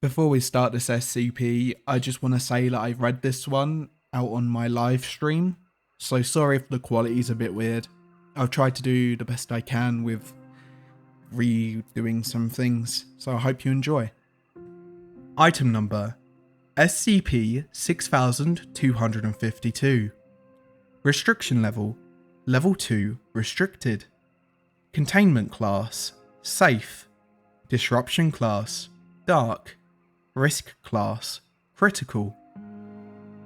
Before we start this SCP, I just want to say that I read this one out on my live stream, so sorry if the quality's a bit weird. I've tried to do the best I can with redoing some things, so I hope you enjoy. Item number SCP-6252. Restriction level, Level 2 Restricted. Containment class, Safe. Disruption class, Dark. Risk class, Critical.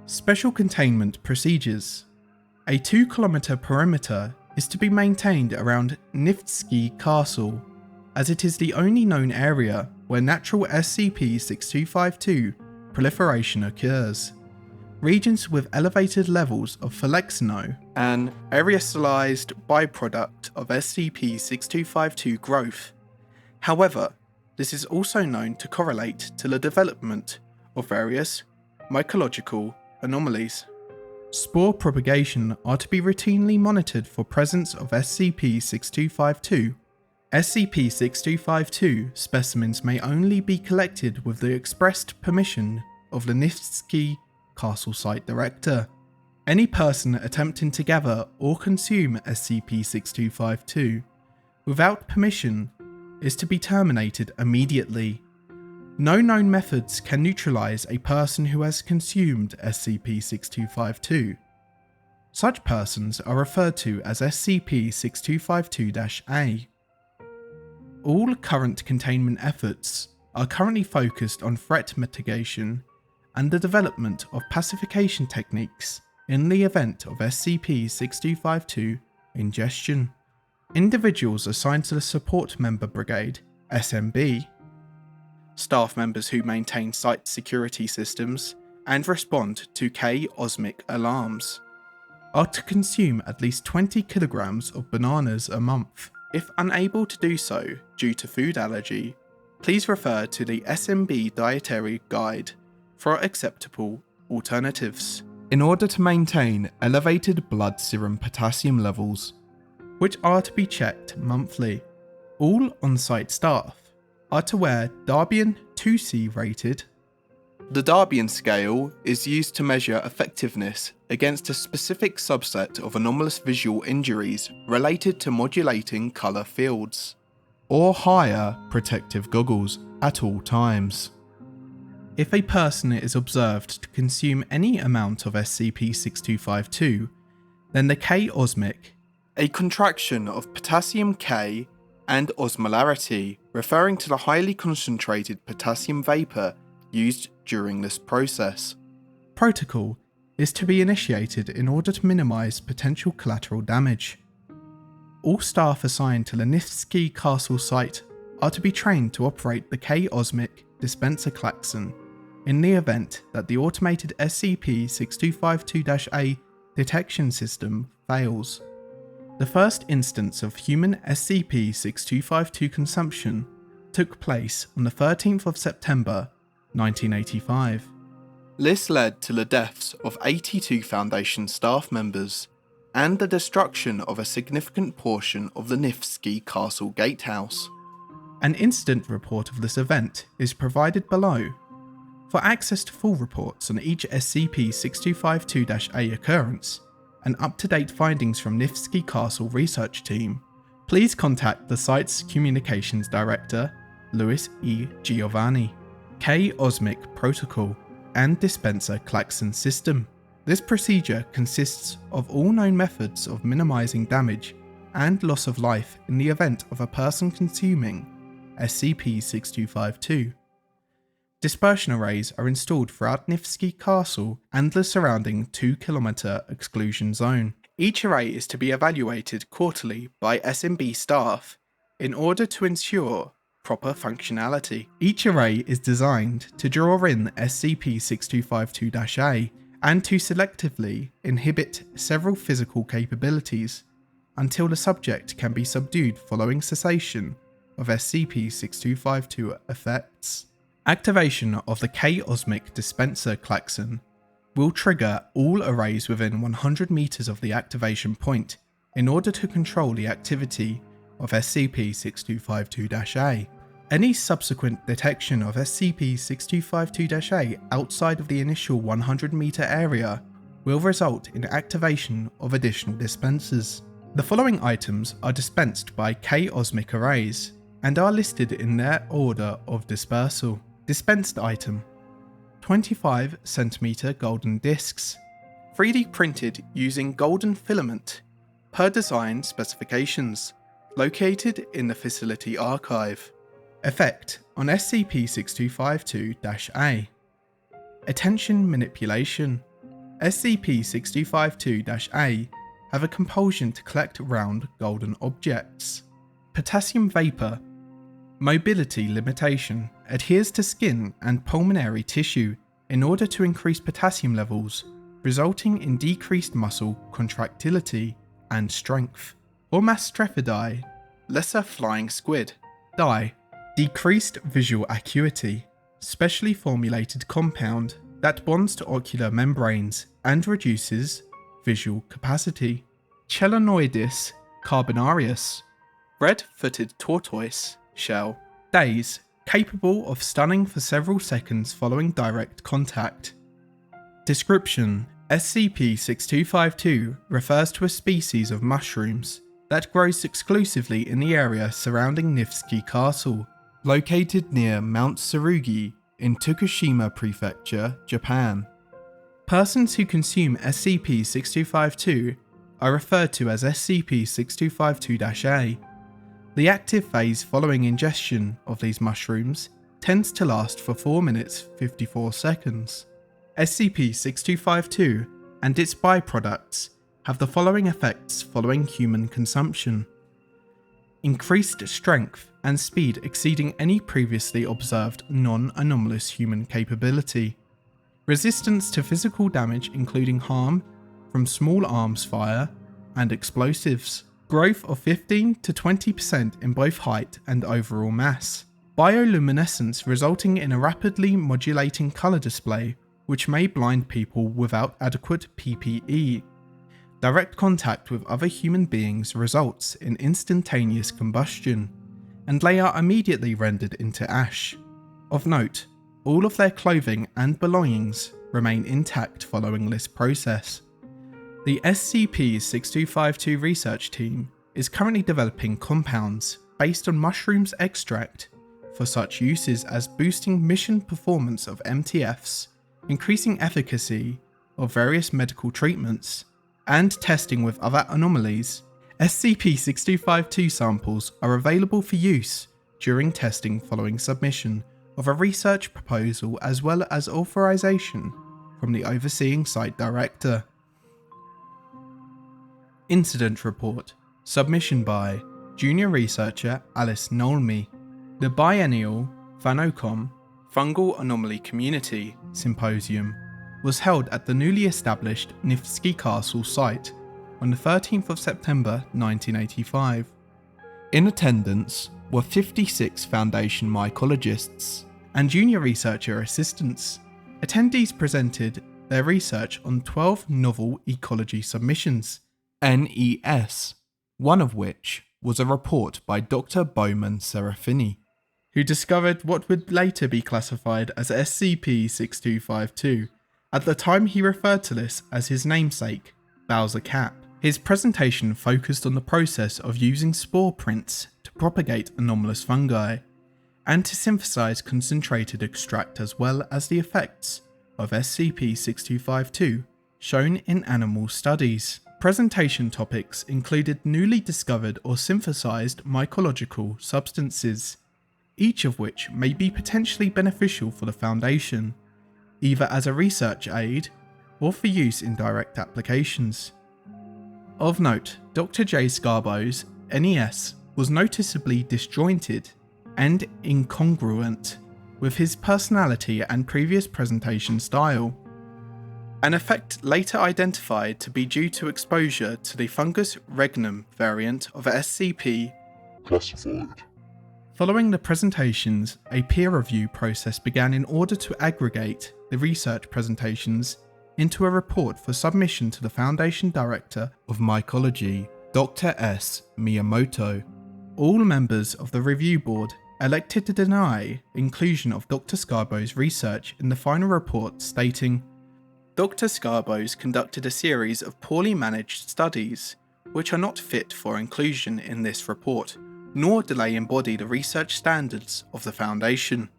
Special containment procedures. A 2-kilometer perimeter is to be maintained around Niftsky Castle, as it is the only known area where natural SCP-6252 proliferation occurs. Regions with elevated levels of Phylexino, an aerosolized byproduct of SCP-6252 growth. However, this is also known to correlate to the development of various mycological anomalies. Spore propagation are to be routinely monitored for presence of SCP-6252. SCP-6252 specimens may only be collected with the expressed permission of the Niftsky Castle Site Director. Any person attempting to gather or consume SCP-6252 without permission is to be terminated immediately. No known methods can neutralize a person who has consumed SCP-6252. Such persons are referred to as SCP-6252-A. All current containment efforts are currently focused on threat mitigation and the development of pacification techniques in the event of SCP-6252 ingestion. Individuals assigned to the Support Member Brigade, SMB, staff members who maintain site security systems and respond to K-osmic alarms, are to consume at least 20 kilograms of bananas a month. If unable to do so due to food allergy, please refer to the SMB Dietary Guide for acceptable alternatives. In order to maintain elevated blood serum potassium levels, which are to be checked monthly, all on-site staff are to wear Darbian 2C rated. The Darbian scale is used to measure effectiveness against a specific subset of anomalous visual injuries related to modulating colour fields, or higher protective goggles at all times. If a person is observed to consume any amount of SCP-6252, then the K-osmic, a contraction of potassium K, and osmolarity, referring to the highly concentrated potassium vapour used during this process, protocol is to be initiated in order to minimise potential collateral damage. All staff assigned to the Niftsky Castle site are to be trained to operate the K-osmic dispenser klaxon in the event that the automated SCP-6252-A detection system fails. The first instance of human SCP-6252 consumption took place on the 13th of September 1985. This led to the deaths of 82 Foundation staff members and the destruction of a significant portion of the Niftsky Castle gatehouse. An incident report of this event is provided below. For access to full reports on each SCP-6252-A occurrence, and up-to-date findings from Niftsky Castle research team, please contact the site's communications director, Louis E. Giovanni. K-osmic protocol and dispenser klaxon system. This procedure consists of all known methods of minimizing damage and loss of life in the event of a person consuming SCP-6252. Dispersion arrays are installed throughout Niftsky Castle and the surrounding 2-kilometer exclusion zone. Each array is to be evaluated quarterly by SMB staff in order to ensure proper functionality. Each array is designed to draw in SCP-6252-A and to selectively inhibit several physical capabilities until the subject can be subdued following cessation of SCP-6252 effects. Activation of the K-osmic dispenser klaxon will trigger all arrays within 100 meters of the activation point in order to control the activity of SCP-6252-A. Any subsequent detection of SCP-6252-A outside of the initial 100-meter area will result in activation of additional dispensers. The following items are dispensed by K-osmic arrays and are listed in their order of dispersal. Dispensed item: 25 cm golden discs, 3D printed using golden filament per design specifications, located in the facility archive. Effect on SCP-6252-A. Attention manipulation. SCP-6252-A have a compulsion to collect round golden objects. Potassium vapor. Mobility limitation. Adheres to skin and pulmonary tissue in order to increase potassium levels, resulting in decreased muscle contractility and strength. Ormastrephidae. Lesser flying squid. Dye. Decreased visual acuity. Specially formulated compound that bonds to ocular membranes and reduces visual capacity. Chelonoidis carbonarius. Red-footed tortoise shell. Days. Capable of stunning for several seconds following direct contact. Description: SCP-6252 refers to a species of mushrooms that grows exclusively in the area surrounding Nevsky Castle, located near Mount Tsurugi in Tokushima Prefecture, Japan. Persons who consume SCP-6252 are referred to as SCP-6252-A. The active phase following ingestion of these mushrooms tends to last for 4 minutes 54 seconds. SCP-6252 and its byproducts have the following effects following human consumption: increased strength and speed exceeding any previously observed non-anomalous human capability, resistance to physical damage including harm from small arms fire and explosives, growth of 15 to 20% in both height and overall mass, bioluminescence resulting in a rapidly modulating colour display which may blind people without adequate PPE. Direct contact with other human beings results in instantaneous combustion, and they are immediately rendered into ash. Of note, all of their clothing and belongings remain intact following this process. The SCP-6252 research team is currently developing compounds based on mushrooms extract for such uses as boosting mission performance of MTFs, increasing efficacy of various medical treatments, and testing with other anomalies. SCP-6252 samples are available for use during testing following submission of a research proposal as well as authorization from the overseeing site director. Incident Report. Submission by Junior Researcher Alice Nolmi. The Biennial Phanocom Fungal Anomaly Community Symposium was held at the newly established Nevsky Castle site on the 13th of September 1985. In attendance were 56 Foundation mycologists and junior researcher assistants. Attendees presented their research on 12 novel ecology submissions, NES, one of which was a report by Dr. Bowman Serafini, who discovered what would later be classified as SCP-6252. At the time he referred to this as his namesake, Bowser Cap. His presentation focused on the process of using spore prints to propagate anomalous fungi, and to synthesize concentrated extract as well as the effects of SCP-6252 shown in animal studies. Presentation topics included newly discovered or synthesized mycological substances, each of which may be potentially beneficial for the Foundation, either as a research aid or for use in direct applications. Of note, Dr. J. Scarbo's NES was noticeably disjointed and incongruent with his personality and previous presentation style, an effect later identified to be due to exposure to the Fungus regnum variant of SCP. Classified. Following the presentations, a peer review process began in order to aggregate the research presentations into a report for submission to the Foundation Director of Mycology, Dr. S. Miyamoto. All members of the review board elected to deny inclusion of Dr. Scarbo's research in the final report, stating, Dr. Scarbo's conducted a series of poorly managed studies, which are not fit for inclusion in this report, nor do they embody the research standards of the Foundation.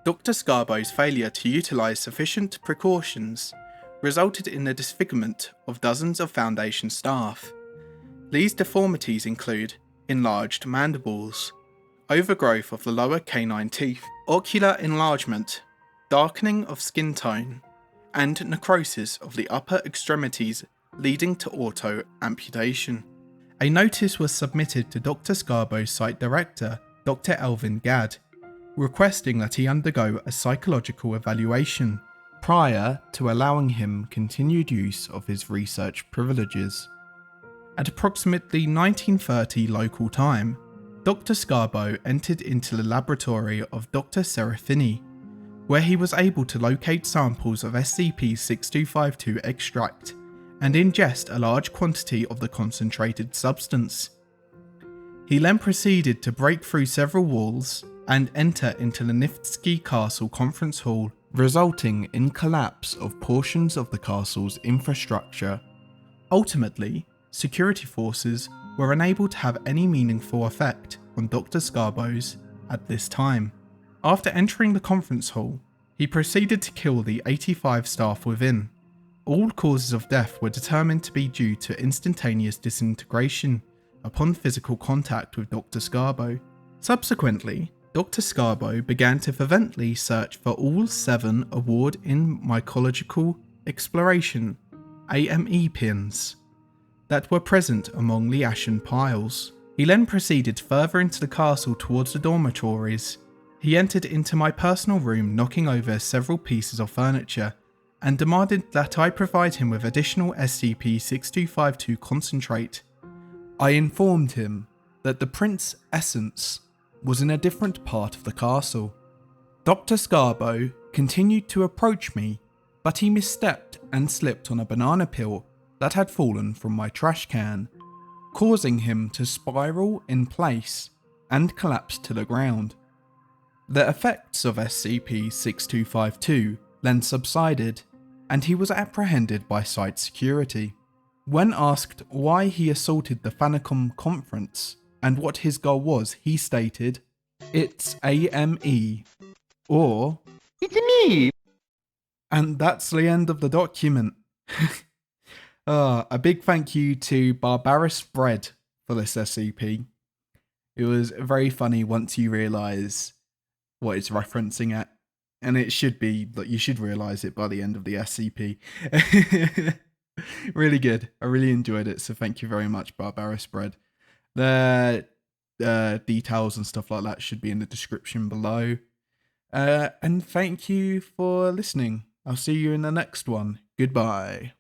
Dr. Scarbo's failure to utilise sufficient precautions resulted in the disfigurement of dozens of Foundation staff. These deformities include enlarged mandibles, overgrowth of the lower canine teeth, ocular enlargement, darkening of skin tone, and necrosis of the upper extremities leading to auto-amputation. A notice was submitted to Dr. Scarbo's site director, Dr. Elvin Gadd, requesting that he undergo a psychological evaluation prior to allowing him continued use of his research privileges. At approximately 1930 local time, Dr. Scarbo entered into the laboratory of Dr. Serafini, where he was able to locate samples of SCP-6252 extract and ingest a large quantity of the concentrated substance. He then proceeded to break through several walls and enter into the Niftsky Castle conference hall, resulting in collapse of portions of the castle's infrastructure. Ultimately, security forces were unable to have any meaningful effect on Dr. Scarbo's at this time. After entering the conference hall, he proceeded to kill the 85 staff within. All causes of death were determined to be due to instantaneous disintegration upon physical contact with Dr. Scarbo. Subsequently, Dr. Scarbo began to fervently search for all 7 award in mycological exploration AME pins that were present among the ashen piles. He then proceeded further into the castle towards the dormitories. He entered into my personal room, knocking over several pieces of furniture, and demanded that I provide him with additional SCP-6252 concentrate. I informed him that the Prince Essence was in a different part of the castle. Dr. Scarbo continued to approach me, but he misstepped and slipped on a banana peel that had fallen from my trash can, causing him to spiral in place and collapse to the ground. The effects of SCP-6252 then subsided, and he was apprehended by site security. When asked why he assaulted the Fanacom conference and what his goal was, he stated, "It's AME," or "It's me." And that's the end of the document. A big thank you to Barbarous Bread for this SCP. It was very funny once you realise what it's referencing at, and it should be that you should realise it by the end of the SCP. Really good. I really enjoyed it, so thank you very much, Barbarous Bread. The details and stuff like that should be in the description below. And thank you for listening. I'll see you in the next one. Goodbye.